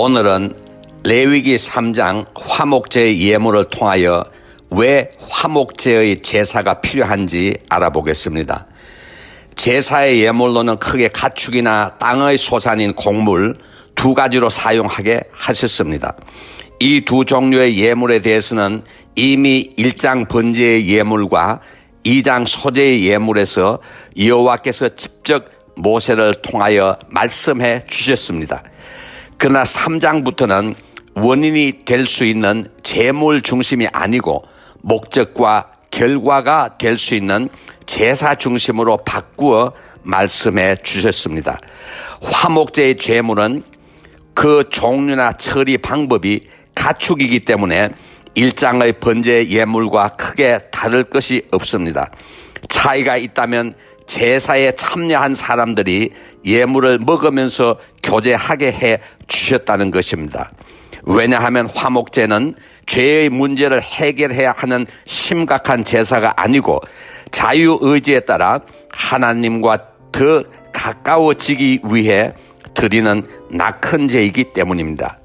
오늘은 레위기 3장 화목제의 예물을 통하여 왜 화목제의 제사가 필요한지 알아보겠습니다. 제사의 예물로는 크게 가축이나 땅의 소산인 곡물 두 가지로 사용하게 하셨습니다. 이 두 종류의 예물에 대해서는 이미 1장 번제의 예물과 2장 소제의 예물에서 여호와께서 직접 모세를 통하여 말씀해 주셨습니다. 그러나 3장부터는 원인이 될 수 있는 제물 중심이 아니고 목적과 결과가 될 수 있는 제사 중심으로 바꾸어 말씀해 주셨습니다. 화목제의 제물은 그 종류나 처리 방법이 가축이기 때문에 1장의 번제 예물과 크게 다를 것이 없습니다. 차이가 있다면 제사에 참여한 사람들이 예물을 먹으면서 교제하게 해 주셨다는 것입니다. 왜냐하면 화목제는 죄의 문제를 해결해야 하는 심각한 제사가 아니고 자유의지에 따라 하나님과 더 가까워지기 위해 드리는 낙헌 제이기 때문입니다.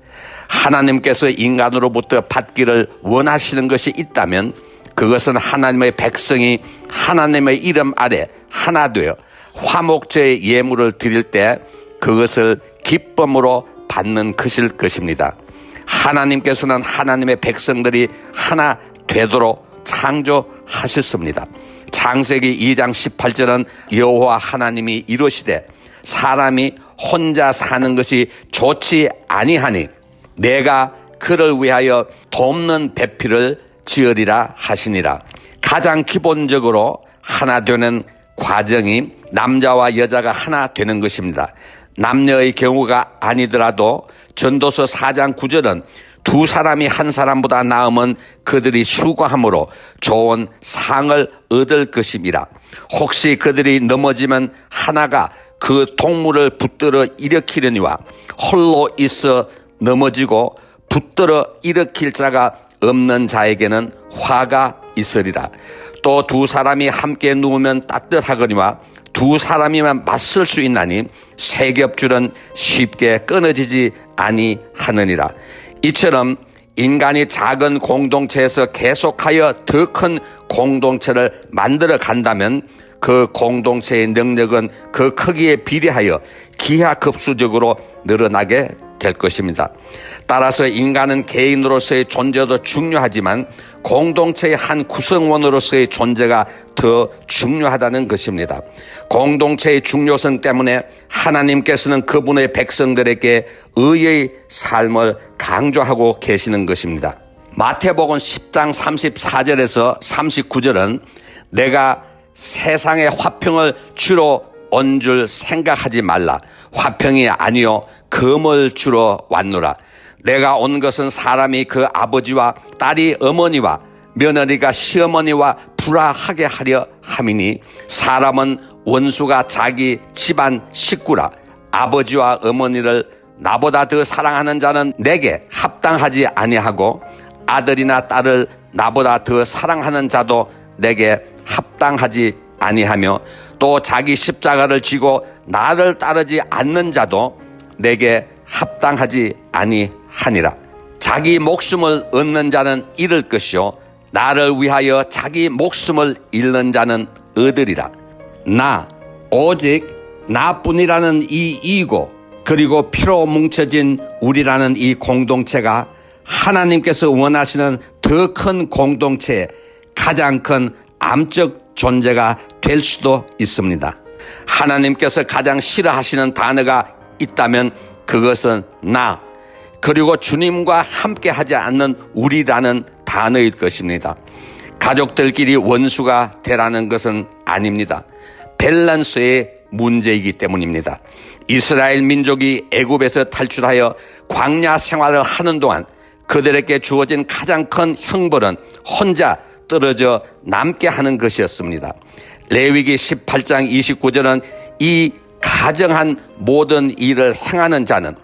하나님께서 인간으로부터 받기를 원하시는 것이 있다면 그것은 하나님의 백성이 하나님의 이름 아래 하나 되어 화목제의 예물을 드릴 때 그것을 기쁨으로 받는 것입니다. 하나님께서는 하나님의 백성들이 하나 되도록 창조하셨습니다. 창세기 2장 18절은 여호와 하나님이 이르시되 사람이 혼자 사는 것이 좋지 아니하니 내가 그를 위하여 돕는 배필을 지으리라 하시니라. 가장 기본적으로 하나 되는 과정이 남자와 여자가 하나 되는 것입니다. 남녀의 경우가 아니더라도 전도서 4장 9절은 두 사람이 한 사람보다 나으면 그들이 수고함으로 좋은 상을 얻을 것임이라. 혹시 그들이 넘어지면 하나가 그 동물을 붙들어 일으키려니와 홀로 있어 넘어지고 붙들어 일으킬 자가 없는 자에게는 화가 있으리라. 또 두 사람이 함께 누우면 따뜻하거니와 두 사람이만 맞설 수 있나니 세 겹줄은 쉽게 끊어지지 아니하느니라. 이처럼 인간이 작은 공동체에서 계속하여 더 큰 공동체를 만들어 간다면 그 공동체의 능력은 그 크기에 비례하여 기하급수적으로 늘어나게 될 것입니다. 따라서 인간은 개인으로서의 존재도 중요하지만 공동체의 한 구성원으로서의 존재가 더 중요하다는 것입니다. 공동체의 중요성 때문에 하나님께서는 그분의 백성들에게 의의 삶을 강조하고 계시는 것입니다. 마태복음 10장 34절에서 39절은 내가 세상에 화평을 주러 온 줄 생각하지 말라. 화평이 아니요 금을 주러 왔노라. 내가 온 것은 사람이 그 아버지와 딸이 어머니와 며느리가 시어머니와 불화하게 하려 함이니 사람은 원수가 자기 집안 식구라. 아버지와 어머니를 나보다 더 사랑하는 자는 내게 합당하지 아니하고 아들이나 딸을 나보다 더 사랑하는 자도 내게 합당하지 아니하며 또 자기 십자가를 지고 나를 따르지 않는 자도 내게 합당하지 아니하니라. 자기 목숨을 얻는 자는 잃을 것이요 나를 위하여 자기 목숨을 잃는 자는 얻으리라. 나 오직 나뿐이라는 이 이고 그리고 피로 뭉쳐진 우리라는 이 공동체가 하나님께서 원하시는 더 큰 공동체의 가장 큰 암적 존재가 될 수도 있습니다. 하나님께서 가장 싫어하시는 단어가 있다면 그것은 나 그리고 주님과 함께 하지 않는 우리라는 단어일 것입니다. 가족들끼리 원수가 되라는 것은 아닙니다. 밸런스의 문제이기 때문입니다. 이스라엘 민족이 애굽에서 탈출하여 광야 생활을 하는 동안 그들에게 주어진 가장 큰 형벌은 혼자 떨어져 남게 하는 것이었습니다. 레위기 18장 29절은 이 가정한 모든 일을 행하는 자는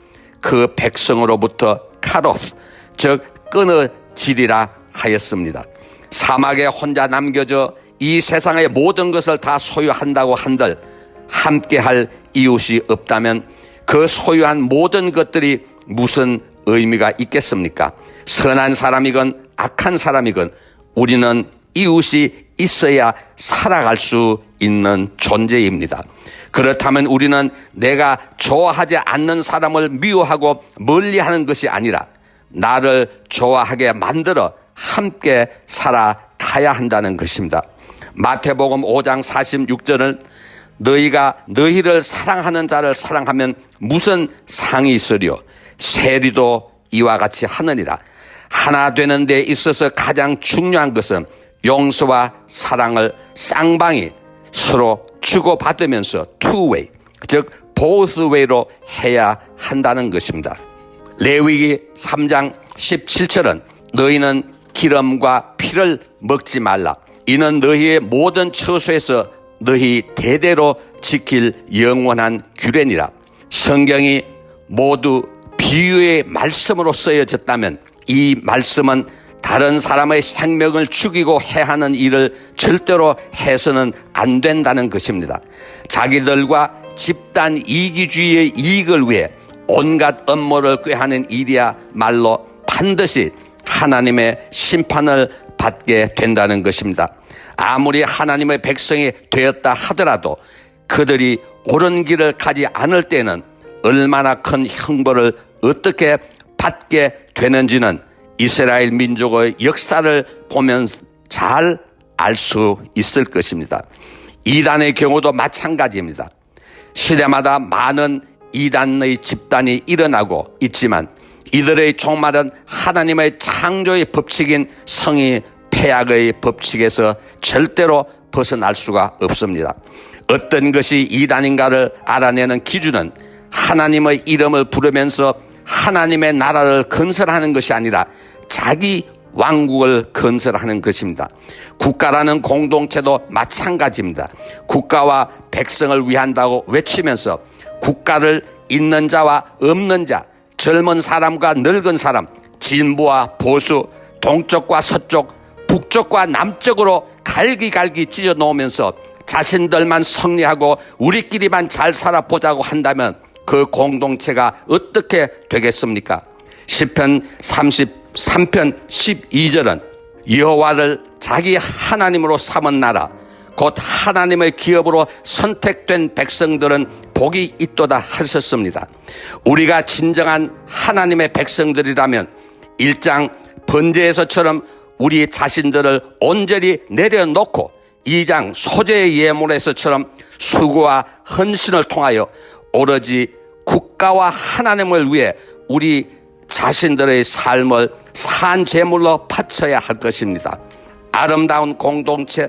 그 백성으로부터 cut-off, 즉 끊어지리라 하였습니다. 사막에 혼자 남겨져 이 세상의 모든 것을 다 소유한다고 한들 함께할 이웃이 없다면 그 소유한 모든 것들이 무슨 의미가 있겠습니까? 선한 사람이건 악한 사람이건 우리는 이웃이 있어야 살아갈 수 있는 존재입니다. 그렇다면 우리는 내가 좋아하지 않는 사람을 미워하고 멀리하는 것이 아니라 나를 좋아하게 만들어 함께 살아가야 한다는 것입니다. 마태복음 5장 46절은 너희가 너희를 사랑하는 자를 사랑하면 무슨 상이 있으리요? 세리도 이와 같이 하느니라. 하나 되는 데 있어서 가장 중요한 것은 용서와 사랑을 쌍방이 서로 주고받으면서 two-way, 즉 both way로 해야 한다는 것입니다. 레위기 3장 17절은 너희는 기름과 피를 먹지 말라. 이는 너희의 모든 처소에서 너희 대대로 지킬 영원한 규례니라. 성경이 모두 비유의 말씀으로 쓰여졌다면 이 말씀은 다른 사람의 생명을 죽이고 해하는 일을 절대로 해서는 안 된다는 것입니다. 자기들과 집단 이기주의의 이익을 위해 온갖 음모를 꾀하는 일이야말로 반드시 하나님의 심판을 받게 된다는 것입니다. 아무리 하나님의 백성이 되었다 하더라도 그들이 옳은 길을 가지 않을 때는 얼마나 큰 형벌을 어떻게 받게 되는지는 이스라엘 민족의 역사를 보면 잘 알 수 있을 것입니다. 이단의 경우도 마찬가지입니다. 시대마다 많은 이단의 집단이 일어나고 있지만 이들의 종말은 하나님의 창조의 법칙인 성의 폐악의 법칙에서 절대로 벗어날 수가 없습니다. 어떤 것이 이단인가를 알아내는 기준은 하나님의 이름을 부르면서 하나님의 나라를 건설하는 것이 아니라 자기 왕국을 건설하는 것입니다. 국가라는 공동체도 마찬가지입니다. 국가와 백성을 위한다고 외치면서 국가를 있는 자와 없는 자, 젊은 사람과 늙은 사람, 진보와 보수, 동쪽과 서쪽, 북쪽과 남쪽으로 갈기갈기 찢어 놓으면서 자신들만 승리하고 우리끼리만 잘 살아보자고 한다면 그 공동체가 어떻게 되겠습니까? 시편 33편 12절은 여호와를 자기 하나님으로 삼은 나라 곧 하나님의 기업으로 선택된 백성들은 복이 있도다 하셨습니다. 우리가 진정한 하나님의 백성들이라면 1장 번제에서처럼 우리 자신들을 온전히 내려놓고 2장 소재의 예물에서처럼 수고와 헌신을 통하여 오로지 국가와 하나님을 위해 우리 자신들의 삶을 산 제물로 바쳐야 할 것입니다. 아름다운 공동체,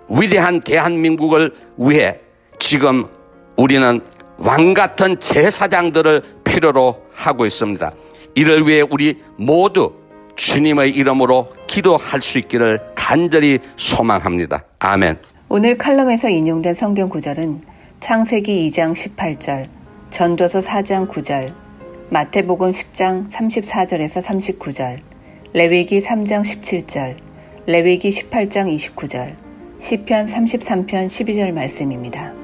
위대한 대한민국을 위해 지금 우리는 왕같은 제사장들을 필요로 하고 있습니다. 이를 위해 우리 모두 주님의 이름으로 기도할 수 있기를 간절히 소망합니다. 아멘. 오늘 칼럼에서 인용된 성경 구절은 창세기 2장 18절, 전도서 4장 9절, 마태복음 10장 34절에서 39절, 레위기 3장 17절, 레위기 18장 29절, 시편 33편 12절 말씀입니다.